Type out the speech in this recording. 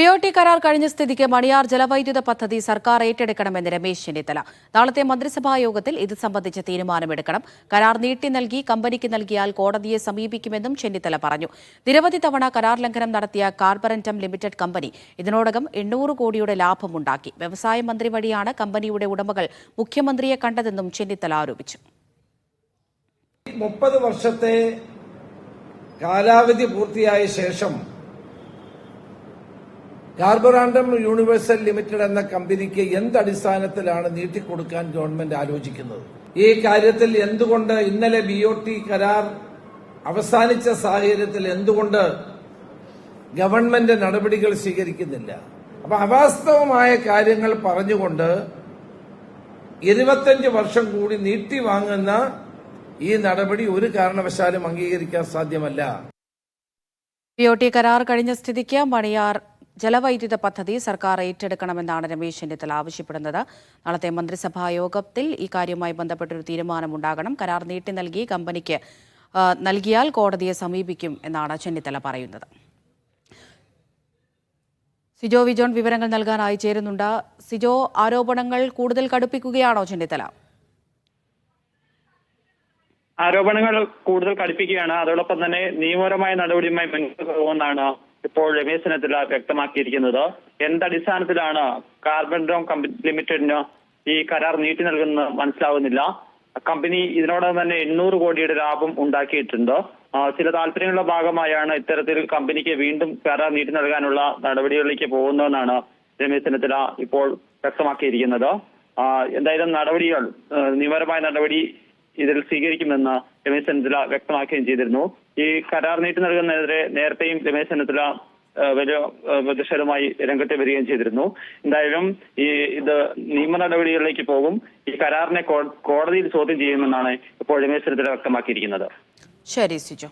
BOT കരാർ കഴിഞ്ഞ സ്ഥിതിക്ക് മണിയാർ ജലവൈദ്യുത പദ്ധതി സർക്കാർ ഏറ്റെടുക്കണമെന്ന് രമേശ് ചെന്നിത്തല. നാളത്തെ മന്ത്രിസഭാ യോഗത്തിൽ ഇത് സംബന്ധിച്ച തീരുമാനമെടുക്കണം. കരാർ നീട്ടി നൽകി കമ്പനിക്ക് നൽകിയാൽ കോടതിയെ സമീപിക്കുമെന്നും ചെന്നിത്തല പറഞ്ഞു. നിരവധി തവണ കരാർ ലംഘനം നടത്തിയ കാർബറന്റം ലിമിറ്റഡ് കമ്പനി ഇതിനോടകം 800 കോടിയുടെ ലാഭമുണ്ടാക്കി. വ്യവസായ മന്ത്രി വഴിയാണ് കമ്പനിയുടെ ഉടമകൾ മുഖ്യമന്ത്രിയെ കണ്ടതെന്നും ചെന്നിത്തല ആരോപിച്ചു. 30 വർഷത്തെ കാലാവധി പൂർത്തിയായ ശേഷം കാർബറാണ്ടം യൂണിവേഴ്സൽ ലിമിറ്റഡ് എന്ന കമ്പനിക്ക് എന്തടിസ്ഥാനത്തിലാണ് നീട്ടിക്കൊടുക്കാൻ ഗവൺമെന്റ് ആലോചിക്കുന്നത്? ഈ കാര്യത്തിൽ എന്തുകൊണ്ട് ഇന്നലെ BOT കരാർ അവസാനിച്ച സാഹചര്യത്തിൽ എന്തുകൊണ്ട് ഗവൺമെന്റ് നടപടികൾ സ്വീകരിക്കുന്നില്ല? അപ്പൊ അവാസ്തവമായ കാര്യങ്ങൾ പറഞ്ഞുകൊണ്ട് 25 വർഷം കൂടി നീട്ടി വാങ്ങുന്ന ഈ നടപടി ഒരു കാരണവശാലും അംഗീകരിക്കാൻ സാധ്യമല്ല. BOT കരാർ കഴിഞ്ഞ സ്ഥിതിക്ക് മണിയാർ ജലവൈദ്യുത പദ്ധതി സർക്കാർ ഏറ്റെടുക്കണമെന്നാണ് രമേശ് ചെന്നിത്തല ആവശ്യപ്പെടുന്നത്. നാളത്തെ മന്ത്രിസഭാ യോഗത്തിൽ ഈ കാര്യവുമായി ബന്ധപ്പെട്ടൊരു തീരുമാനമുണ്ടാകണം. കരാർ നീട്ടി നൽകി കമ്പനിക്ക് നൽകിയാൽ കോടതിയെ സമീപിക്കും എന്നാണ് ചെന്നിത്തല പറയുന്നത്. സിജോ വിജോൺ വിവരങ്ങൾ നൽകാനായി ചേരുന്നുണ്ട്. സിജോ, ആരോപണങ്ങൾ കൂടുതൽ കടുപ്പിക്കുകയാണോ ചെന്നിത്തല? ആരോപണങ്ങൾ കൂടുതൽ കടുപ്പിക്കുകയാണ്. അതോടൊപ്പം തന്നെ നിയമപരമായ നടപടിയുമായി മുന്നോട്ട് പോകുമെന്നാണ് ഇപ്പോൾ രമേശ് ചെന്നിത്തല വ്യക്തമാക്കിയിരിക്കുന്നത്. എന്തടിസ്ഥാനത്തിലാണ് കാർബറന്റം ലിമിറ്റഡിന് ഈ കരാർ നീട്ടി നൽകുന്നത് മനസ്സിലാവുന്നില്ല. കമ്പനി ഇതിനോടകം തന്നെ 800 കോടിയുടെ ലാഭം ഉണ്ടാക്കിയിട്ടുണ്ട്. ചില താല്പര്യങ്ങളുടെ ഭാഗമായാണ് ഇത്തരത്തിൽ കമ്പനിക്ക് വീണ്ടും കരാർ നീട്ടി നൽകാനുള്ള നടപടികളിലേക്ക് പോകുന്നതെന്നാണ് രമേശ് ചെന്നിത്തല ഇപ്പോൾ വ്യക്തമാക്കിയിരിക്കുന്നത്. എന്തായാലും നടപടികൾ നിയമപരമായ നടപടി ഇതിൽ സ്വീകരിക്കുമെന്ന് രമേശ് ചെന്നിത്തല വ്യക്തമാക്കുകയും ചെയ്തിരുന്നു. ഈ കരാർ നീട്ടി നൽകുന്നതിനെതിരെ നേരത്തെയും രമേശ് ചെന്നിത്തല വലിയ പ്രതിഷേധവുമായി രംഗത്ത് വരികയും ചെയ്തിരുന്നു. എന്തായാലും ഇത് നിയമ നടപടികളിലേക്ക് പോകും. ഈ കരാറിനെ കോടതിയിൽ ചോദ്യം ചെയ്യുമെന്നാണ് ഇപ്പോൾ രമേശ് ചെന്നിത്തല വ്യക്തമാക്കിയിരിക്കുന്നത്. ശരി സിജോ.